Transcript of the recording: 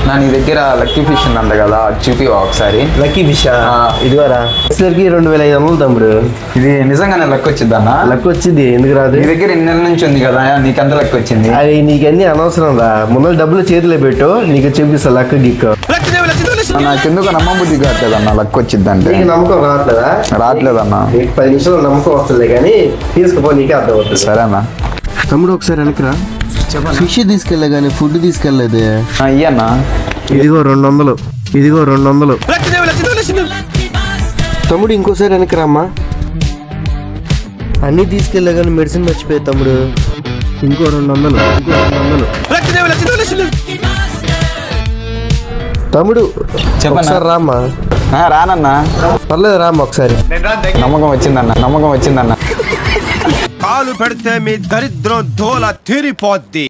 నా నీ దగ్గర లక్కీ ఫిష్ ఉందంట కదా, చూపి ఒకసారి. లక్కీ ఫిష్ ఇదివరా వచ్చేసరికి 2500 తమ్ముడు. ఇది నిజంగానే లక్ వచ్చింది అన్న? లక్ వచ్చింది, ఎందుకు రాదు? నీ దగ్గర 2 నెలల నుంచి ఉంది కదా, నీకెంత లక్ వచ్చింది? అది నీకన్నీ అనవసరం రా, ముందు డబ్బులు చేతిలో పెట్టు, నీకు చూపిస్తా లక్ గిక్. నాకెందుకు నమ్మబుద్ధి కావట్లేదు అన్న లక్ వచ్చింది అంటే. నీకు నమ్మకం రావట్లేదా? రావట్లేదన్నా. 10 నిమిషాలు నమ్మకం వస్తుంది కానీ తీసుకుపో, నీకే అర్థం అవుతుంది. సరేనా తమ్ముడు ఒకసారి వెనకరా. ఫిష్ తీసుకెళ్ళే కానీ ఫుడ్ తీసుకెళ్ళలేదు. ఇయ్యన్నా. ఇదిగో 200, ఇదిగో 200. తమ్ముడు ఇంకోసారి వెనకరా అమ్మా. అన్నీ తీసుకెళ్ళే కానీ మెడిసిన్ మర్చిపోయే తమ్ముడు. ఇంకో 200, ఇంకో 200. తమ్ముడు చెప్పన్నా రామ్మా. రానన్నా. పర్లేదు రామ్మా ఒకసారి. నమ్మకం వచ్చిందన్న. కాలు పెడితే మీ దరిద్రం దోల తీరిపోద్ది.